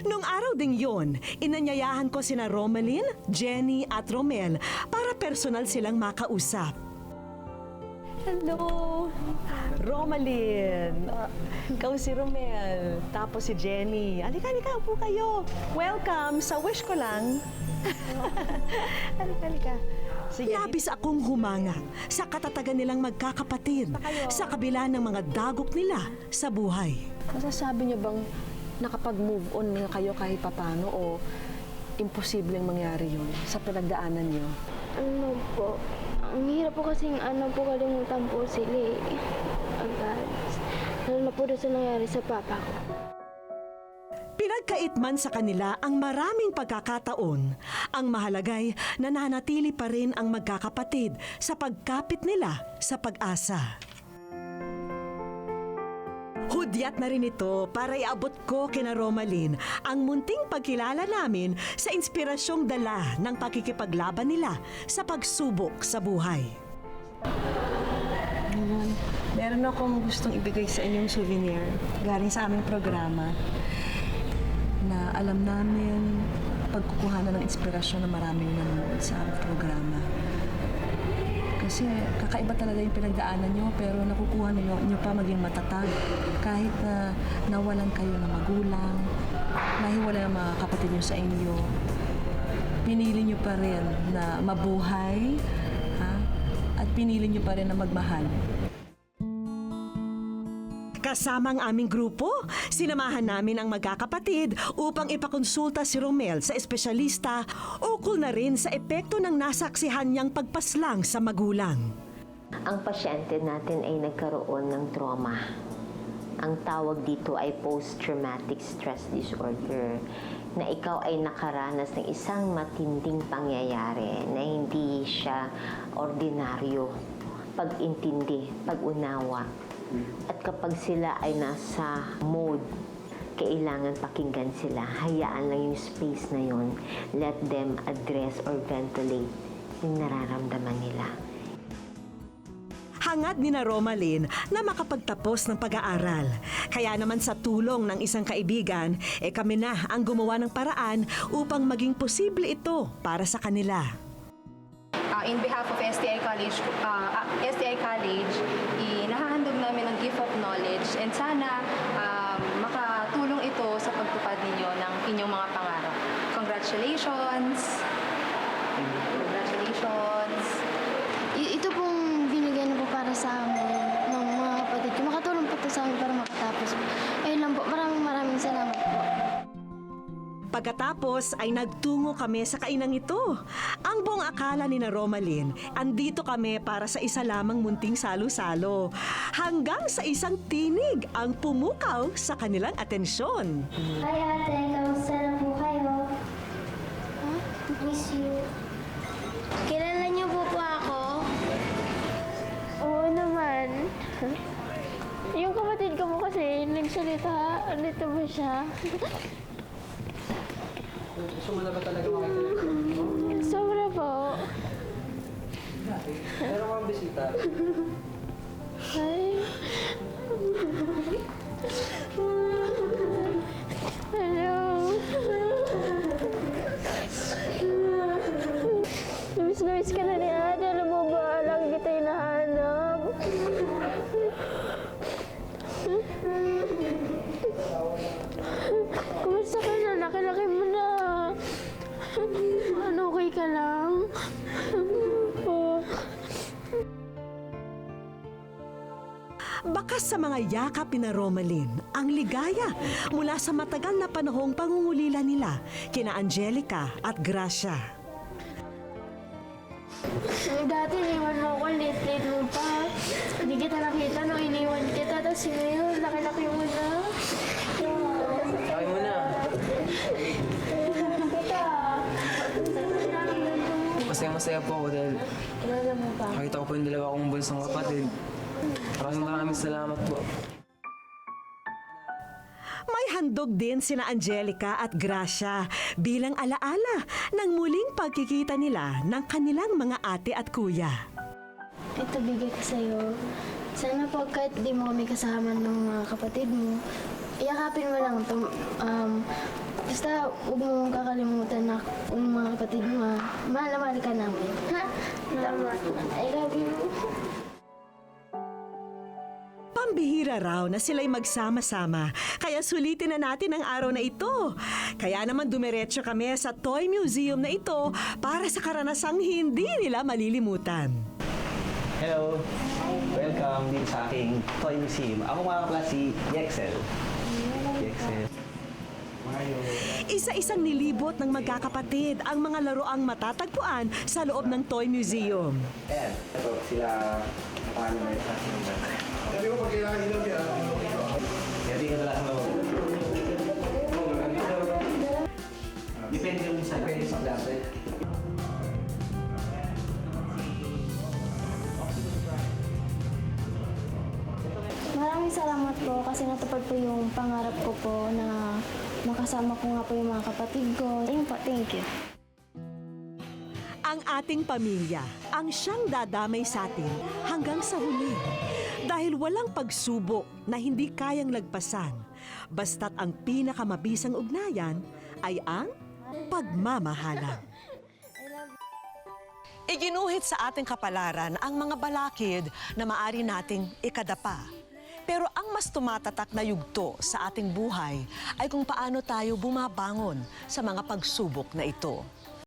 Nung araw ding yun, inanyayahan ko sina Romalyn, Jenny at Romel para personal silang makausap. Hello! Romalyn! Ikaw si Romel, tapos si Jenny. Halika, upo kayo. Welcome sa wish ko lang. Halika. Sige. Labis akong humanga sa katatagan nilang magkakapatid sa kabila ng mga dagok nila sa buhay. Masasabi niyo bang nakapag-move on na kayo kahit papano o imposibleng mangyari yun sa pinagdaanan niyo? Ano po, ang hirap po kasing kalimutan po sila agad. Lalo na po doon sa nangyari sa papa ko. Pinagkait man sa kanila ang maraming pagkakataon, ang mahalagay nananatili pa rin ang magkakapatid sa pagkapit nila sa pag-asa. Hudyat na rin ito para iabot ko kina Romalyn ang munting pagkilala namin sa inspirasyong dala ng pakikipaglaban nila sa pagsubok sa buhay. Meron akong gustong ibigay sa inyong souvenir galing sa aming programa na alam namin pagkukuhanan ng inspirasyon ng maraming nanonood sa aming programa. Kasi kakaiba talaga yung pinagdaanan nyo pero nakukuha nyo pa maging matatag kahit na nawalan kayo ng magulang, nahiwala ng mga kapatid nyo sa inyo. Pinili nyo pa rin na mabuhay at pinili nyo pa rin na magmahal. Kasama ang aming grupo, sinamahan namin ang magkakapatid upang ipakonsulta si Romel sa espesyalista ukol na rin sa epekto ng nasaksihan niyang pagpaslang sa magulang. Ang pasyente natin ay nagkaroon ng trauma. Ang tawag dito ay post-traumatic stress disorder, na ikaw ay nakaranas ng isang matinding pangyayari na hindi siya ordinaryo, pag-intindi, pag-unawa. At kapag sila ay nasa mode, kailangan pakinggan sila. Hayaan lang yung space na yon. Let them address or ventilate yung nararamdaman nila. Hangad ni na Romalyn na makapagtapos ng pag-aaral. Kaya naman sa tulong ng isang kaibigan, kami na ang gumawa ng paraan upang maging posible ito para sa kanila. In behalf of STI College, inahahandog namin ang gift of knowledge and sana makatulong ito sa pagtupad ninyo ng inyong mga pangarap. Congratulations! Congratulations! Ito pong binigay na po para sa amin ng mga kapatid ko. Makatulong po ito sa amin para makatapos. Ayun lang po, maraming salamat po. Pagkatapos ay nagtungo kami sa kainang ito. Ang buong akala ni na Romalyn, andito kami para sa isa lamang munting salo-salo. Hanggang sa isang tinig ang pumukaw sa kanilang atensyon. Hi ate, kamusta na po kayo? Miss you. Kilala niyo po ako? Oo naman. Yung kapatid ko po kasi nagsalita. Andito ba siya? Gusto mo na ba talaga makikita? Sobra po. Meron kang bisita. Hi. Hello. Miss ka na ni ate. Alam mo ba, lagi kita hinahanap. Kumusta ka na? Laki-laki mo na. Ano, okay ka lang? Bakas sa mga yakap ni na Romalyn, ang ligaya mula sa matagal na panahong pangungulila nila kina Angelica at Gracia. Dati iniwan mo ako, late mo pa. Hindi kita nakita nung iniwan kita. Tapos ngayon, laki-laki mo na. Sakay mo na. Masaya po ako dahil nakita ko po yung dalawa kong bunsong kapatid. Maraming salamat po. May handog din sina Angelica at Gracia bilang alaala ng muling pagkikita nila ng kanilang mga ate at kuya. Ito bigay ko sa'yo. Sana po kahit di mo kami kasama ng mga kapatid mo, iyakapin mo lang ito. Basta huwag mo kakalimutan na kung mga kapatid mo, mahal na mahal ka namin. Ha? I love you. Pambihira raw na sila'y magsama-sama, kaya sulitin na natin ang araw na ito. Kaya naman dumiretso kami sa Toy Museum na ito para sa karanasang hindi nila malilimutan. Hello! Welcome din sa aking Toy Museum. Ako nga pala si Yexel. Yexel. Isa-isang nilibot ng magkakapatid ang mga laruang matatagpuan sa loob ng Toy Museum. Ayan. Ito sila. Paano ba yung sa Sabi ko pag kailangan ilaw yan. Kaya di ka dala sa loob. Depende yung sa klase. Maraming salamat po kasi natupad po yung pangarap ko po na makasama ko nga po yung mga kapatid ko. Ayun po, thank you. Ang ating pamilya ang siyang dadamay sa atin hanggang sa huli. Dahil walang pagsubok na hindi kayang lagpasan, basta't ang pinakamabisang ugnayan ay ang pagmamahalan. Iginuhit sa ating kapalaran ang mga balakid na maari nating ikadapa. Pero ang mas tumatatak na yugto sa ating buhay ay kung paano tayo bumabangon sa mga pagsubok na ito.